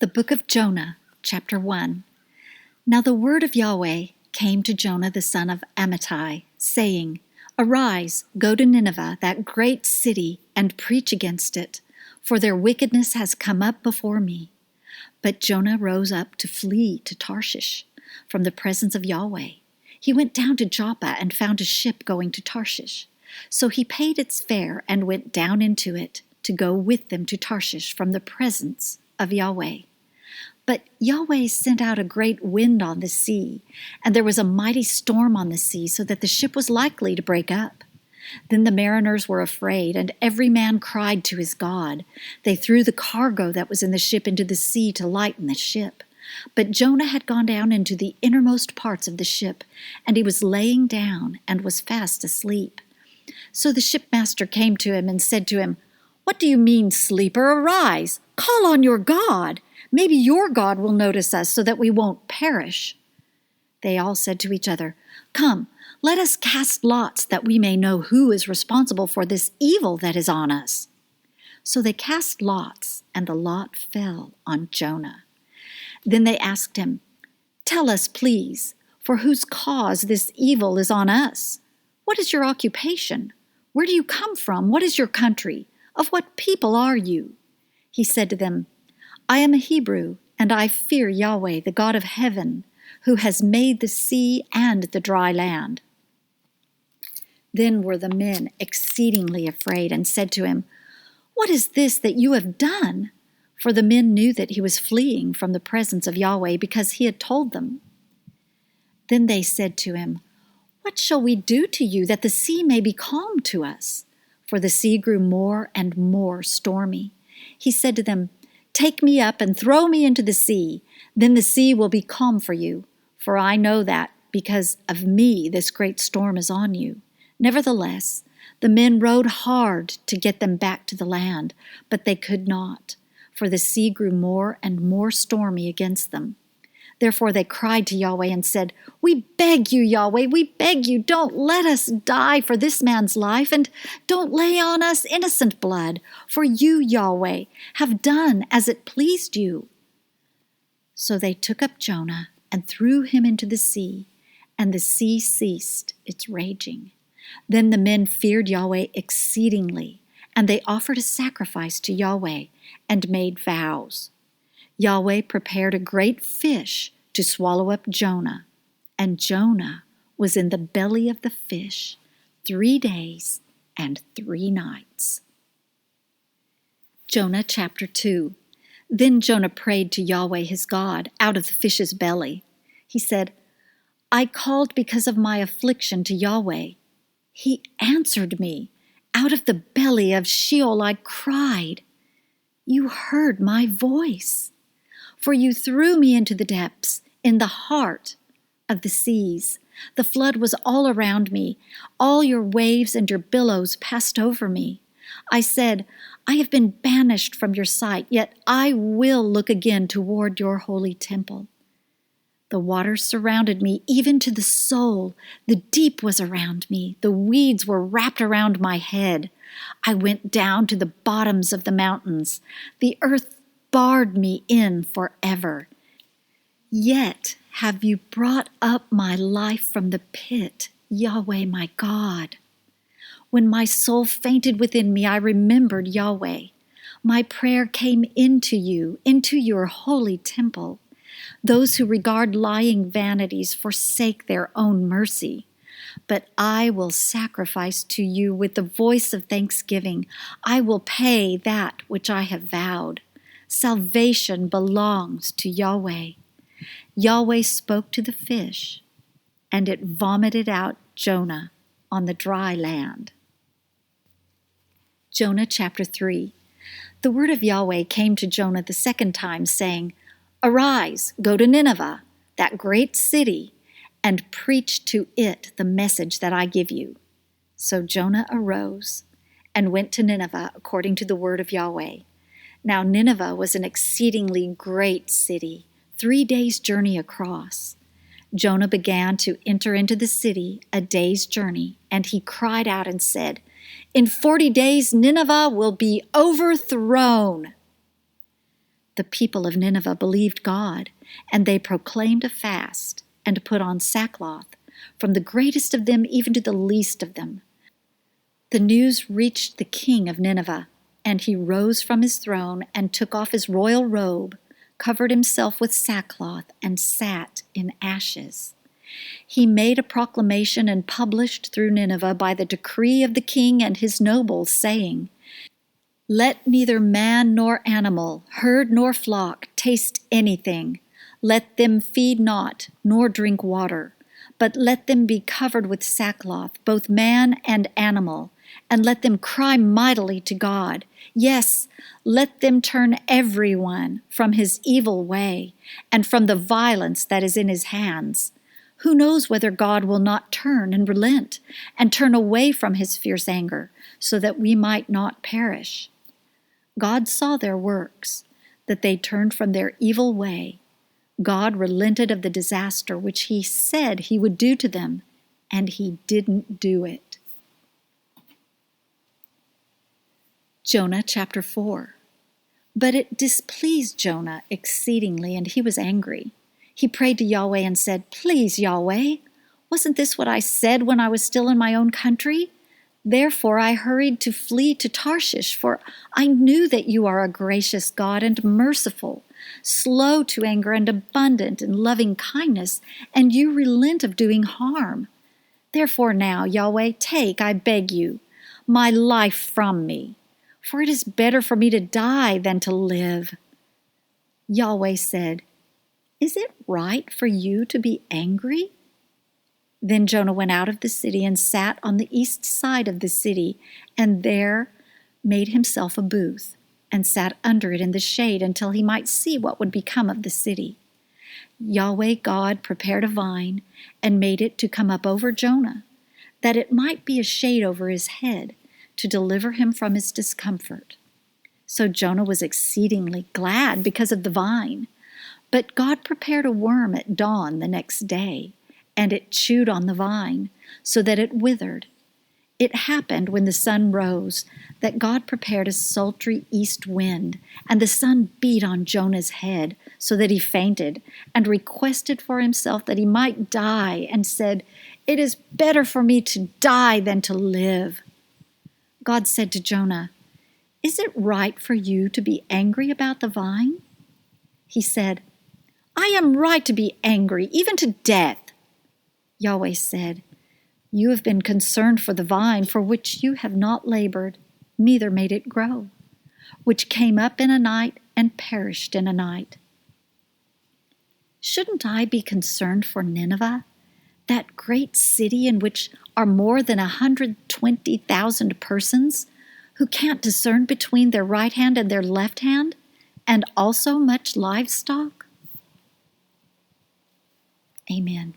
The book of Jonah, Chapter 1. Now the word of Yahweh came to Jonah the son of Amittai, saying, Arise, go to Nineveh, that great city, and preach against it, for their wickedness has come up before me. But Jonah rose up to flee to Tarshish from the presence of Yahweh. He went down to Joppa and found a ship going to Tarshish. So he paid its fare and went down into it to go with them to Tarshish from the presence of Yahweh. But Yahweh sent out a great wind on the sea, and there was a mighty storm on the sea, so that the ship was likely to break up. Then the mariners were afraid, and every man cried to his God. They threw the cargo that was in the ship into the sea to lighten the ship. But Jonah had gone down into the innermost parts of the ship, and he was laying down and was fast asleep. So the shipmaster came to him and said to him, What do you mean, sleeper? Arise, call on your God. Maybe your God will notice us so that we won't perish. They all said to each other, Come, let us cast lots that we may know who is responsible for this evil that is on us. So they cast lots, and the lot fell on Jonah. Then they asked him, Tell us, please, for whose cause this evil is on us? What is your occupation? Where do you come from? What is your country? Of what people are you? He said to them, I am a Hebrew, and I fear Yahweh, the God of heaven, who has made the sea and the dry land. Then were the men exceedingly afraid and said to him, What is this that you have done? For the men knew that he was fleeing from the presence of Yahweh because he had told them. Then they said to him, What shall we do to you that the sea may be calm to us? For the sea grew more and more stormy. He said to them, Take me up and throw me into the sea. Then the sea will be calm for you. For I know that because of me this great storm is on you. Nevertheless, the men rowed hard to get them back to the land, but they could not, for the sea grew more and more stormy against them. Therefore they cried to Yahweh and said, We beg you, Yahweh, we beg you, don't let us die for this man's life, and don't lay on us innocent blood, for you, Yahweh, have done as it pleased you. So they took up Jonah and threw him into the sea, and the sea ceased its raging. Then the men feared Yahweh exceedingly, and they offered a sacrifice to Yahweh and made vows. Yahweh prepared a great fish to swallow up Jonah, and Jonah was in the belly of the fish 3 days and 3 nights. Jonah Chapter 2. Then Jonah prayed to Yahweh his God out of the fish's belly. He said, I called because of my affliction to Yahweh. He answered me. Out of the belly of Sheol I cried. You heard my voice. For you threw me into the depths, in the heart of the seas. The flood was all around me. All your waves and your billows passed over me. I said, I have been banished from your sight, yet I will look again toward your holy temple. The waters surrounded me, even to the soul. The deep was around me. The weeds were wrapped around my head. I went down to the bottoms of the mountains. The earth barred me in forever. Yet have you brought up my life from the pit, Yahweh my God. When my soul fainted within me, I remembered Yahweh. My prayer came into you, into your holy temple. Those who regard lying vanities forsake their own mercy. But I will sacrifice to you with the voice of thanksgiving. I will pay that which I have vowed. Salvation belongs to Yahweh. Yahweh spoke to the fish, and it vomited out Jonah on the dry land. Jonah Chapter 3. The word of Yahweh came to Jonah the second time, saying, Arise, go to Nineveh, that great city, and preach to it the message that I give you. So Jonah arose and went to Nineveh according to the word of Yahweh. Now Nineveh was an exceedingly great city, 3 days' journey across. Jonah began to enter into the city a day's journey, and he cried out and said, In 40 days Nineveh will be overthrown. The people of Nineveh believed God, and they proclaimed a fast and put on sackcloth, from the greatest of them even to the least of them. The news reached the king of Nineveh, and he rose from his throne and took off his royal robe, covered himself with sackcloth, and sat in ashes. He made a proclamation and published through Nineveh by the decree of the king and his nobles, saying, "Let neither man nor animal, herd nor flock, taste anything. Let them feed not, nor drink water, but let them be covered with sackcloth, both man and animal, and let them cry mightily to God. Yes, let them turn everyone from his evil way, and from the violence that is in his hands. Who knows whether God will not turn and relent, and turn away from his fierce anger, so that we might not perish?" God saw their works, that they turned from their evil way. God relented of the disaster which he said he would do to them, and he didn't do it. Jonah Chapter 4. But it displeased Jonah exceedingly, and he was angry. He prayed to Yahweh and said, "Please, Yahweh, wasn't this what I said when I was still in my own country? Therefore I hurried to flee to Tarshish, for I knew that you are a gracious God and merciful, slow to anger and abundant in loving kindness, and you relent of doing harm. Therefore now, Yahweh, take, I beg you, my life from me, for it is better for me to die than to live." Yahweh said, "Is it right for you to be angry?" Then Jonah went out of the city and sat on the east side of the city, and there made himself a booth, and sat under it in the shade until he might see what would become of the city. Yahweh God prepared a vine and made it to come up over Jonah, that it might be a shade over his head, to deliver him from his discomfort. So Jonah was exceedingly glad because of the vine. But God prepared a worm at dawn the next day, and it chewed on the vine, so that it withered. It happened when the sun rose that God prepared a sultry east wind, and the sun beat on Jonah's head, so that he fainted, and requested for himself that he might die, and said, "It is better for me to die than to live." God said to Jonah, "Is it right for you to be angry about the vine?" He said, "I am right to be angry, even to death." Yahweh said, "You have been concerned for the vine for which you have not labored, neither made it grow, which came up in a night and perished in a night. Shouldn't I be concerned for Nineveh, that great city in which are more than 120,000 persons, who can't discern between their right hand and their left hand, and also much livestock?" Amen.